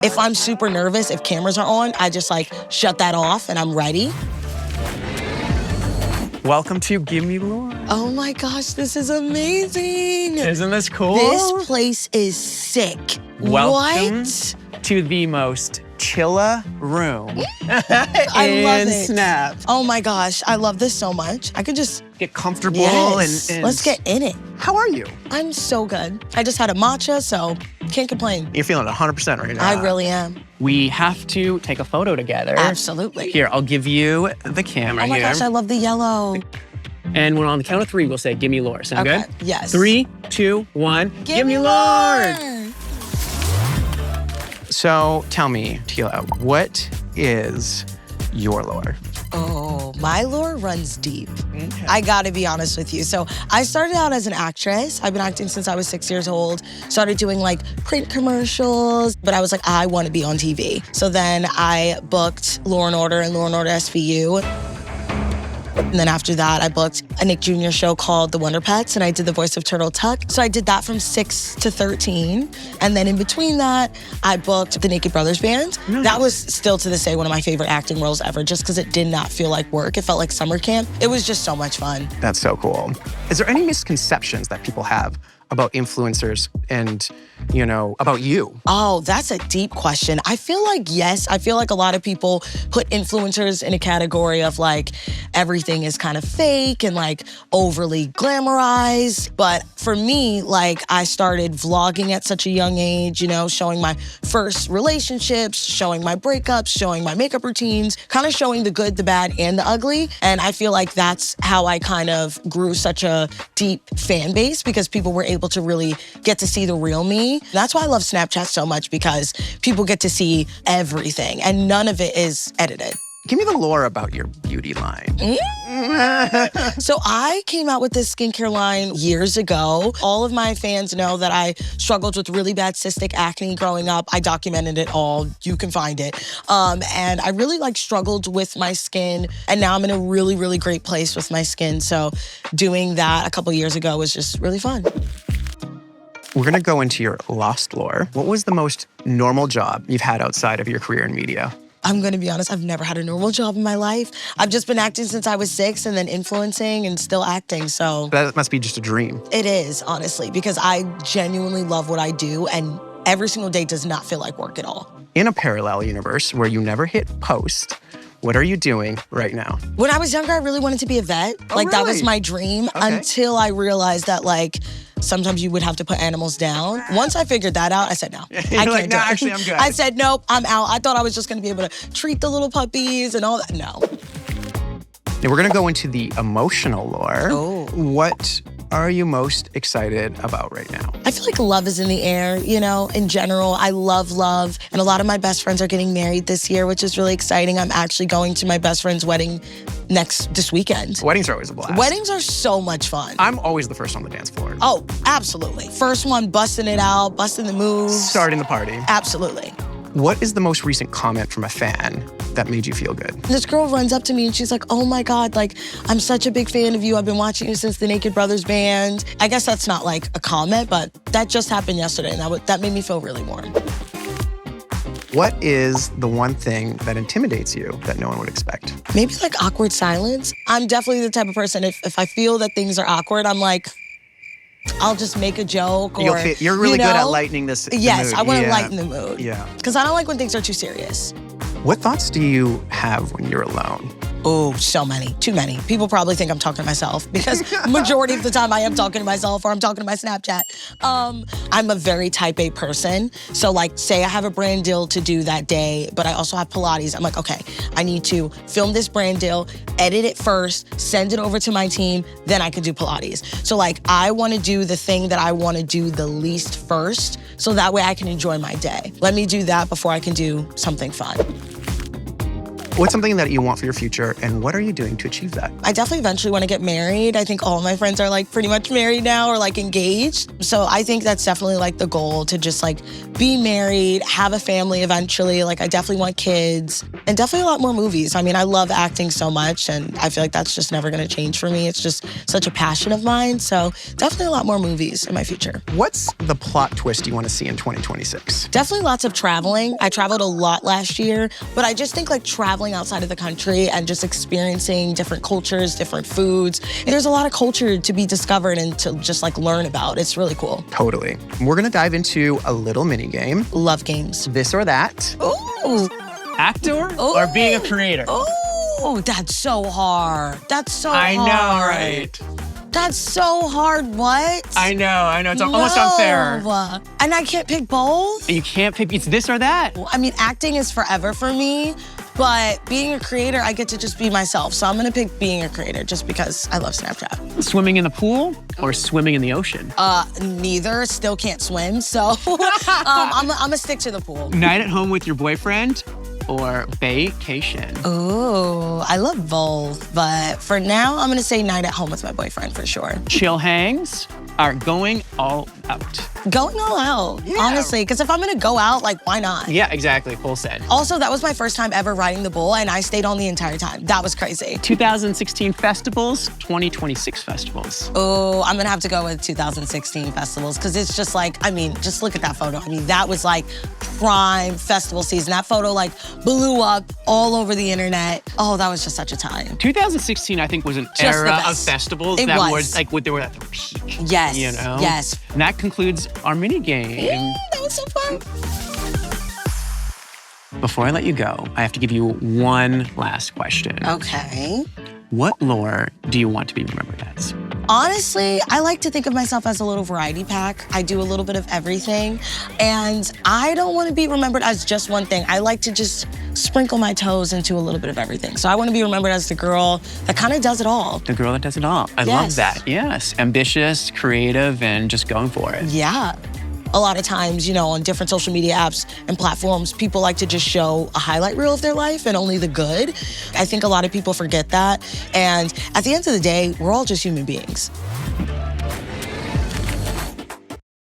If I'm super nervous, if cameras are on, I just like shut that off and I'm ready. Welcome to Gimme Lore. Oh my gosh, this is amazing. Isn't this cool? This place is sick. Welcome What? to the most chilla room I love it. Snap. Oh my gosh, I love this so much. I could just Get comfortable yes. and Let's get in it. How are you? I'm so good. I just had a matcha, so can't complain. You're feeling 100% right now. I really am. We have to take a photo together. Absolutely. Here, I'll give you the camera Oh my here. gosh, I love the yellow. And when on the count of 3, we'll say Gimme Lore. Sound Okay, good? yes. 3, 2, 1. Gimme Lore! So tell me, Teala, what is your lore? Oh, my lore runs deep. Okay. I gotta be honest with you. So I started out as an actress. I've been acting since I was 6 years old. Started doing like print commercials, but I was like, I wanna be on TV. So then I booked Law & Order and Law & Order SVU. And then after that, I booked a Nick Jr. show called The Wonder Pets, and I did the voice of Turtle Tuck. So I did that from 6 to 13. And then in between that, I booked the Naked Brothers Band. Nice. That was still to this day one of my favorite acting roles ever, just because it did not feel like work. It felt like summer camp. It was just so much fun. That's so cool. Is there any misconceptions that people have about influencers and, you know, about you? Oh, that's a deep question. I feel like, yes, I feel like a lot of people put influencers in a category of like, everything is kind of fake and like overly glamorized. But for me, like I started vlogging at such a young age, you know, showing my first relationships, showing my breakups, showing my makeup routines, kind of showing the good, the bad, and the ugly. And I feel like that's how I kind of grew such a deep fan base, because people were able to really get to see the real me. That's why I love Snapchat so much, because people get to see everything and none of it is edited. Give me the lore about your beauty line. So I came out with this skincare line years ago. All of my fans know that I struggled with really bad cystic acne growing up. I documented it all. You can find it. And I really like struggled with my skin. And now I'm in a really, really great place with my skin. So doing that a couple years ago was just really fun. We're gonna go into your lost lore. What was the most normal job you've had outside of your career in media? I'm gonna be honest, I've never had a normal job in my life. I've just been acting since I was 6 and then influencing and still acting, so. That must be just a dream. It is, honestly, because I genuinely love what I do and every single day does not feel like work at all. In a parallel universe where you never hit post, what are you doing right now? When I was younger, I really wanted to be a vet. That was really? my dream until I realized that like, sometimes you would have to put animals down. Once I figured that out, I said, no, I can't like, do no, it. actually, I'm good. I said, nope, I'm out. I thought I was just gonna be able to treat the little puppies and all that. No. Now we're gonna go into the emotional lore. Oh. What are you most excited about right now? I feel like love is in the air, you know, in general. I love love. And a lot of my best friends are getting married this year, which is really exciting. I'm actually going to my best friend's wedding this weekend. Weddings are always a blast. Weddings are so much fun. I'm always the first on the dance floor. Oh, absolutely. First one, busting it out, busting the moves. Starting the party. Absolutely. What is the most recent comment from a fan that made you feel good? This girl runs up to me and she's like, oh my God, like, I'm such a big fan of you. I've been watching you since the Naked Brothers Band. I guess that's not like a comment, but that just happened yesterday and that made me feel really warm. What is the one thing that intimidates you that no one would expect? Maybe like awkward silence. I'm definitely the type of person, if I feel that things are awkward, I'm like, I'll just make a joke or, you're really good at lightening the Yes, mood. I want to lighten the mood. Yeah. Because I don't like when things are too serious. What thoughts do you have when you're alone? Oh, so many, too many. People probably think I'm talking to myself because majority of the time I am talking to myself or I'm talking to my Snapchat. I'm a very type A person. So like, say I have a brand deal to do that day, but I also have Pilates. I'm like, okay, I need to film this brand deal, edit it first, send it over to my team, then I can do Pilates. So like, I wanna do the thing that I wanna do the least first, so that way I can enjoy my day. Let me do that before I can do something fun. What's something that you want for your future, and what are you doing to achieve that? I definitely eventually want to get married. I think all my friends are like pretty much married now or like engaged. So I think that's definitely like the goal, to just like be married, have a family eventually. Like I definitely want kids, and definitely a lot more movies. I mean, I love acting so much, and I feel like that's just never going to change for me. It's just such a passion of mine. So definitely a lot more movies in my future. What's the plot twist you want to see in 2026? Definitely lots of traveling. I traveled a lot last year, but I just think like traveling outside of the country and just experiencing different cultures, different foods. There's a lot of culture to be discovered and to just like learn about. It's really cool. Totally. We're gonna dive into a little mini game. Love games. This or that. Ooh. Actor or being a creator? Oh, that's so hard. That's so hard. I know, right? That's so hard. What? I know. It's almost unfair. And I can't pick both? You can't pick, it's this or that. I mean, acting is forever for me, but being a creator, I get to just be myself. So I'm gonna pick being a creator just because I love Snapchat. Swimming in the pool or swimming in the ocean? Neither. Still can't swim, so I'm gonna stick to the pool. Night at home with your boyfriend or vacation? Ooh, I love both, but for now, I'm gonna say night at home with my boyfriend for sure. Chill hangs are going all out. Going all out, honestly, because if I'm gonna go out, like, why not? Yeah, exactly, full set. Also, that was my first time ever riding the bull, and I stayed on the entire time. That was crazy. 2016 festivals, 2026 festivals. Oh, I'm gonna have to go with 2016 festivals, because it's just like, I mean, just look at that photo. I mean, that was like prime festival season. That photo like blew up all over the internet. Oh, that was just such a time. 2016, I think, was an era of festivals It that was. were like, they were at their peak. Yes, You know? yes. And that concludes our mini game. That was so fun. Before I let you go, I have to give you one last question. Okay. What lore do you want to be remembered as? Honestly, I like to think of myself as a little variety pack. I do a little bit of everything, and I don't want to be remembered as just one thing. I like to just sprinkle my toes into a little bit of everything. So I want to be remembered as the girl that kind of does it all. The girl that does it all. I love that. Yes. Ambitious, creative, and just going for it. Yeah. A lot of times, you know, on different social media apps and platforms, people like to just show a highlight reel of their life and only the good. I think a lot of people forget that. And at the end of the day, we're all just human beings.